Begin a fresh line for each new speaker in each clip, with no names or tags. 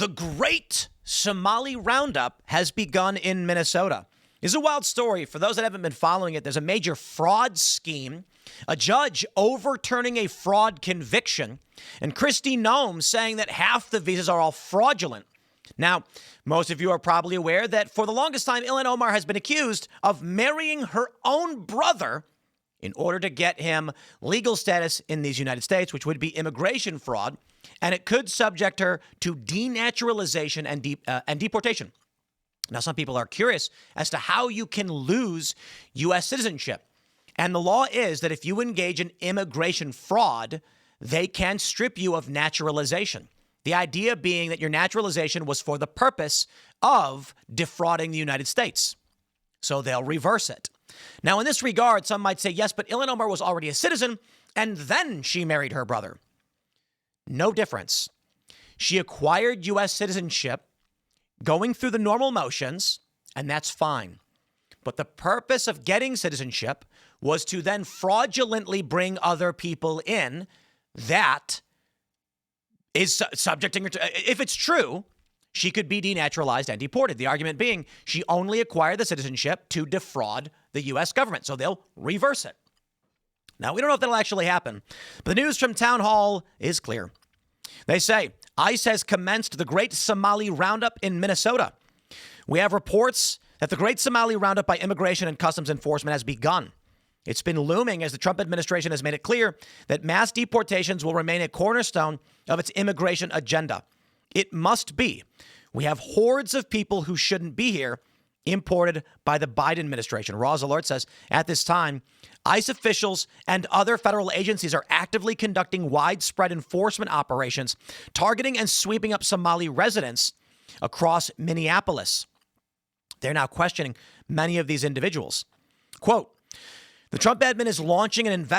The Great Somali Roundup has begun in Minnesota. This is a wild story. For those that haven't been following it, there's a major fraud scheme, a judge overturning a fraud conviction, and Kristi Noem saying that half the visas are all fraudulent. Now, most of you are probably aware that for the longest time, Ilhan Omar has been accused of marrying her own brother in order to get him legal status in these United States, which would be immigration fraud, and it could subject her to denaturalization and deportation. Now, some people are curious as to how you can lose U.S. citizenship. And the law is that if you engage in immigration fraud, they can strip you of naturalization. The idea being that your naturalization was for the purpose of defrauding the United States. So they'll reverse it. Now, in this regard, some might say, yes, but Ilhan Omar was already a citizen, and then she married her brother. No difference. She acquired U.S. citizenship going through the normal motions, and that's fine. But the purpose of getting citizenship was to then fraudulently bring other people in. That is subjecting her to, if it's true, she could be denaturalized and deported. The argument being she only acquired the citizenship to defraud the U.S. government, so they'll reverse it. Now, we don't know if that'll actually happen, but the news from Town Hall is clear. They say ICE has commenced the Great Somali Roundup in Minnesota. We have reports that the Great Somali Roundup by Immigration and Customs Enforcement has begun. It's been looming as the Trump administration has made it clear that mass deportations will remain a cornerstone of its immigration agenda. It must be. We have hordes of people who shouldn't be here imported by the Biden administration. Raw's Alert says, at this time, ICE officials and other federal agencies are actively conducting widespread enforcement operations, targeting and sweeping up Somali residents across Minneapolis. They're now questioning many of these individuals. Quote, the Trump admin is launching an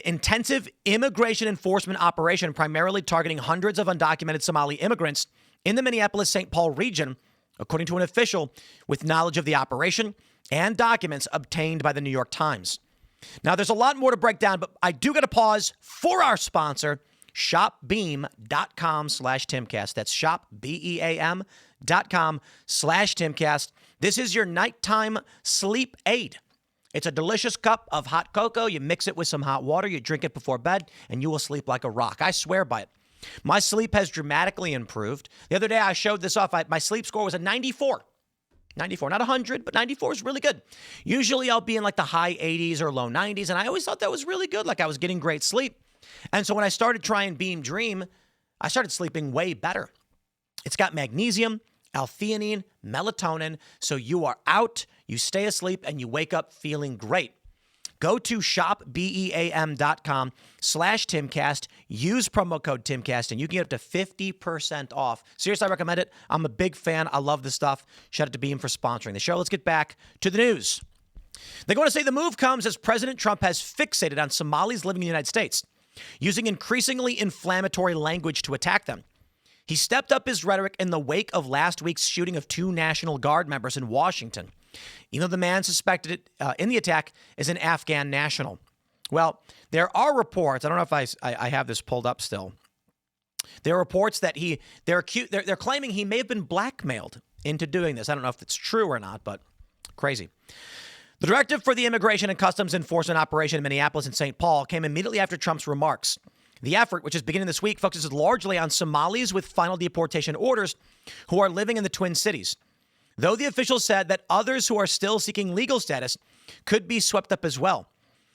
intensive immigration enforcement operation primarily targeting hundreds of undocumented Somali immigrants in the Minneapolis-St. Paul region, according to an official with knowledge of the operation and documents obtained by the New York Times. Now, there's a lot more to break down, but I do got to pause for our sponsor, shopbeam.com/Timcast. That's shopbeam.com/Timcast. This is your nighttime sleep aid. It's a delicious cup of hot cocoa. You mix it with some hot water. You drink it before bed, and you will sleep like a rock. I swear by it. My sleep has dramatically improved. The other day, I showed this off. My sleep score was a 94. 94, not 100, but 94 is really good. Usually, I'll be in like the high 80s or low 90s, and I always thought that was really good, like I was getting great sleep. And so when I started trying Beam Dream, I started sleeping way better. It's got magnesium, L-theanine, melatonin, so you are out, you stay asleep, and you wake up feeling great. Go to shopbeam.com/Timcast. Use promo code Timcast, and you can get up to 50% off. Seriously, I recommend it. I'm a big fan. I love this stuff. Shout out to Beam for sponsoring the show. Let's get back to the news. They're going to say the move comes as President Trump has fixated on Somalis living in the United States, using increasingly inflammatory language to attack them. He stepped up his rhetoric in the wake of last week's shooting of 2 National Guard members in Washington. You know, the man suspected in the attack is an Afghan national. Well, there are reports. I don't know if I have this pulled up still. There are reports that they're claiming he may have been blackmailed into doing this. I don't know if it's true or not, but crazy. The directive for the Immigration and Customs Enforcement operation in Minneapolis and St. Paul came immediately after Trump's remarks. The effort, which is beginning this week, focuses largely on Somalis with final deportation orders who are living in the Twin Cities. Though the official said that others who are still seeking legal status could be swept up as well.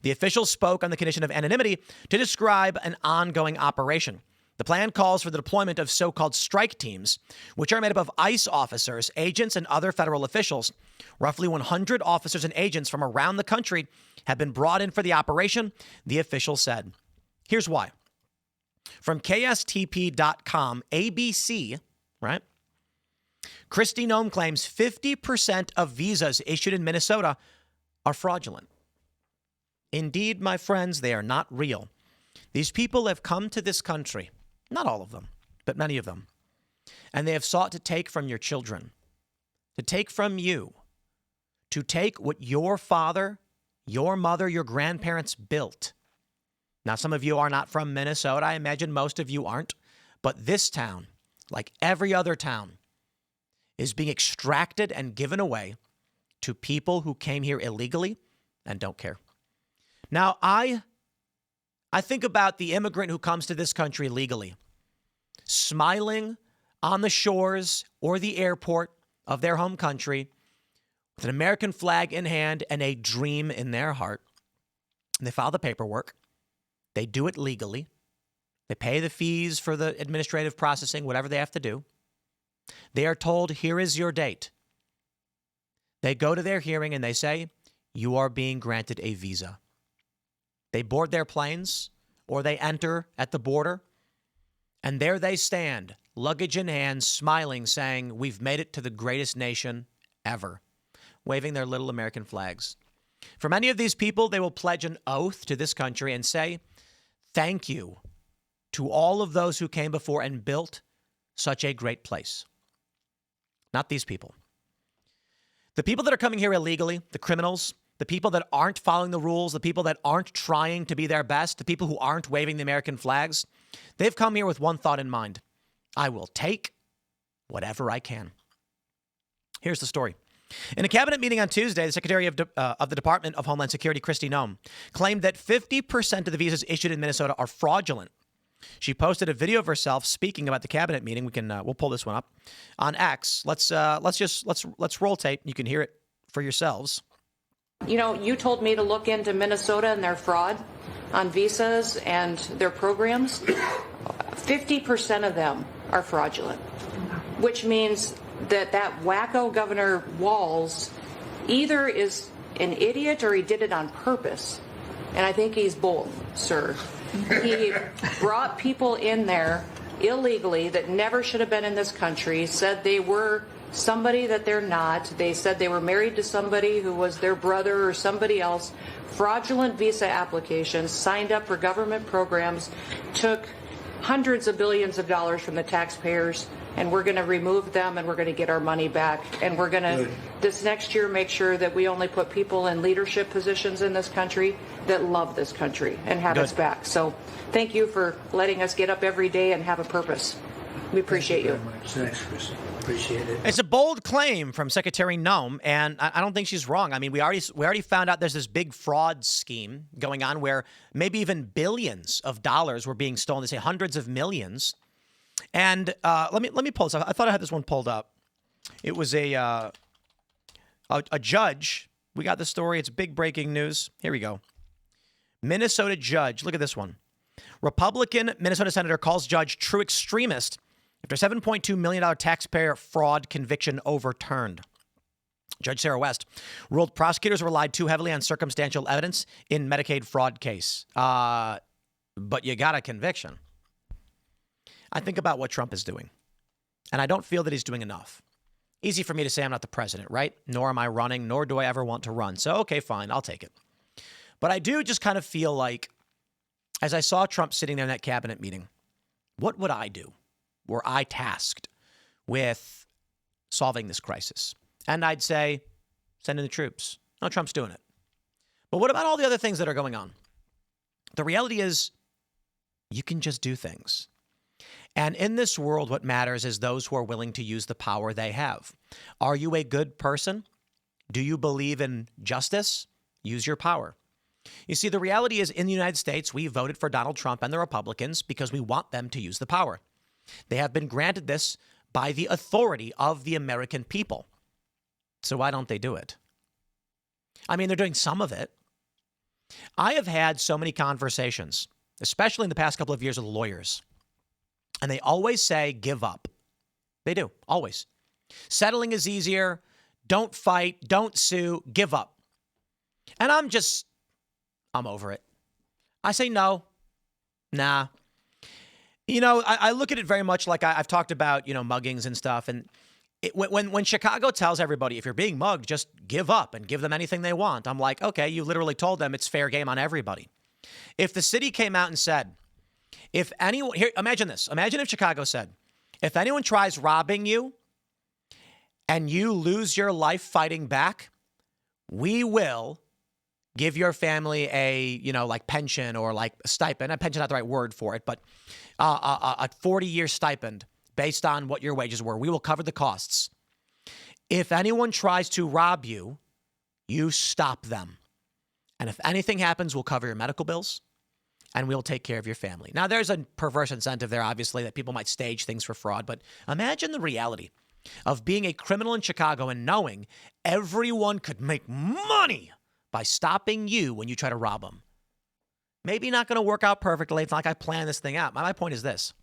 The official spoke on the condition of anonymity to describe an ongoing operation. The plan calls for the deployment of so-called strike teams, which are made up of ICE officers, agents, and other federal officials. Roughly 100 officers and agents from around the country have been brought in for the operation, the official said. Here's why. From KSTP.com, ABC, right? Kristi Noem claims 50% of visas issued in Minnesota are fraudulent. Indeed, my friends, they are not real. These people have come to this country, not all of them, but many of them, and they have sought to take from your children, to take from you, to take what your father, your mother, your grandparents built. Now, some of you are not from Minnesota. I imagine most of you aren't, but this town, like every other town, is being extracted and given away to people who came here illegally and don't care. Now, I think about the immigrant who comes to this country legally, smiling on the shores or the airport of their home country with an American flag in hand and a dream in their heart. And they file the paperwork. They do it legally. They pay the fees for the administrative processing, whatever they have to do. They are told, here is your date. They go to their hearing and they say, you are being granted a visa. They board their planes or they enter at the border, and there they stand, luggage in hand, smiling, saying, we've made it to the greatest nation ever, waving their little American flags. For many of these people, they will pledge an oath to this country and say, thank you to all of those who came before and built such a great place. Not these people. The people that are coming here illegally, the criminals, the people that aren't following the rules, the people that aren't trying to be their best, the people who aren't waving the American flags, they've come here with one thought in mind. I will take whatever I can. Here's the story. In a cabinet meeting on Tuesday, the Secretary of the Department of Homeland Security, Kristi Noem, claimed that 50% of the visas issued in Minnesota are fraudulent. She posted a video of herself speaking about the cabinet meeting. We'll pull this one up on X. Let's roll tape. You can hear it for yourselves.
You know, you told me to look into Minnesota and their fraud on visas and their programs. 50% of them are fraudulent, which means that wacko Governor Walz either is an idiot or he did it on purpose. And I think he's both, sir. He brought people in there illegally that never should have been in this country, said they were somebody that they're not. They said they were married to somebody who was their brother or somebody else. Fraudulent visa applications, signed up for government programs, took hundreds of billions of dollars from the taxpayers, and we're going to remove them and we're going to get our money back. And we're going to, this next year, make sure that we only put people in leadership positions in this country that love this country and have its back. So thank you for letting us get up every day and have a purpose. We appreciate you.
Thanks, Chris. Appreciate it.
It's a bold claim from Secretary Noem, and I don't think she's wrong. I mean, we already found out there's this big fraud scheme going on where maybe even billions of dollars were being stolen. They say hundreds of millions. And let me pull this up. I thought I had this one pulled up. It was a judge. We got the story. It's big breaking news. Here we go. Minnesota judge. Look at this one. Republican Minnesota senator calls judge true extremist after $7.2 million taxpayer fraud conviction overturned. Judge Sarah West ruled prosecutors relied too heavily on circumstantial evidence in Medicaid fraud case. But you got a conviction. I think about what Trump is doing, and I don't feel that he's doing enough. Easy for me to say I'm not the president, right? Nor am I running, nor do I ever want to run. So, okay, fine, I'll take it. But I do just kind of feel like, as I saw Trump sitting there in that cabinet meeting, what would I do were I tasked with solving this crisis? And I'd say, send in the troops. No, Trump's doing it. But what about all the other things that are going on? The reality is, you can just do things. And in this world, what matters is those who are willing to use the power they have. Are you a good person? Do you believe in justice? Use your power. You see, the reality is in the United States, we voted for Donald Trump and the Republicans because we want them to use the power. They have been granted this by the authority of the American people. So why don't they do it? I mean, they're doing some of it. I have had so many conversations, especially in the past couple of years with lawyers. And they always say, give up. They do, always. Settling is easier. Don't fight. Don't sue. Give up. And I'm over it. I say no. Nah. You know, I look at it very much like I've talked about, muggings and stuff. And when Chicago tells everybody, if you're being mugged, just give up and give them anything they want. I'm like, okay, you literally told them it's fair game on everybody. If the city came out and said, if anyone, here, imagine this. Imagine if Chicago said, if anyone tries robbing you and you lose your life fighting back, we will give your family a, like pension or like a stipend. A pension, not the right word for it, but a 40-year stipend based on what your wages were. We will cover the costs. If anyone tries to rob you, you stop them. And if anything happens, we'll cover your medical bills and we'll take care of your family. Now, there's a perverse incentive there, obviously, that people might stage things for fraud. But imagine the reality of being a criminal in Chicago and knowing everyone could make money by stopping you when you try to rob them. Maybe not going to work out perfectly. It's not like I planned this thing out. My point is this.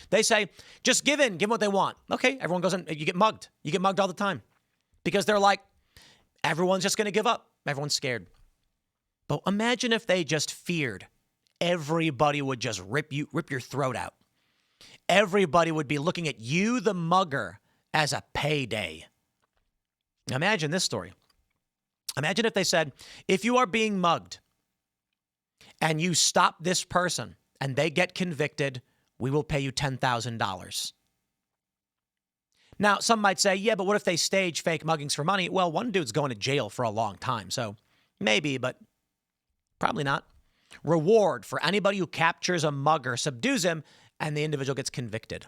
They say, just give in, give them what they want. Okay, everyone goes in, you get mugged. You get mugged all the time because they're like, everyone's just going to give up. Everyone's scared. But imagine if they just feared everybody would just rip your throat out. Everybody would be looking at you, the mugger, as a payday. Imagine this story. Imagine if they said, if you are being mugged and you stop this person and they get convicted, we will pay you $10,000. Now, some might say, yeah, but what if they stage fake muggings for money? Well, one dude's going to jail for a long time, so maybe, but probably not. Reward for anybody who captures a mugger, subdues him, and the individual gets convicted.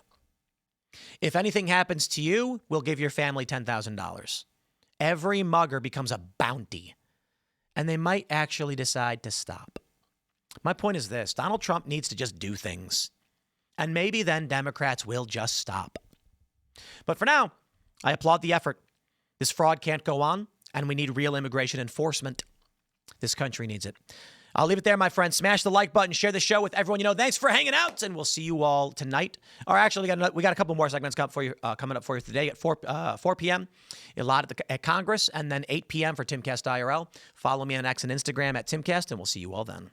If anything happens to you, we'll give your family $10,000. Every mugger becomes a bounty, and they might actually decide to stop. My point is this. Donald Trump needs to just do things, and maybe then Democrats will just stop. But for now, I applaud the effort. This fraud can't go on, and we need real immigration enforcement. This country needs it. I'll leave it there, my friends. Smash the like button. Share the show with everyone you know. Thanks for hanging out, and we'll see you all tonight. Or actually, we got a couple more segments coming up for you today at 4 p.m. A lot at Congress, and then 8 p.m. for Timcast IRL. Follow me on X and Instagram at Timcast, and we'll see you all then.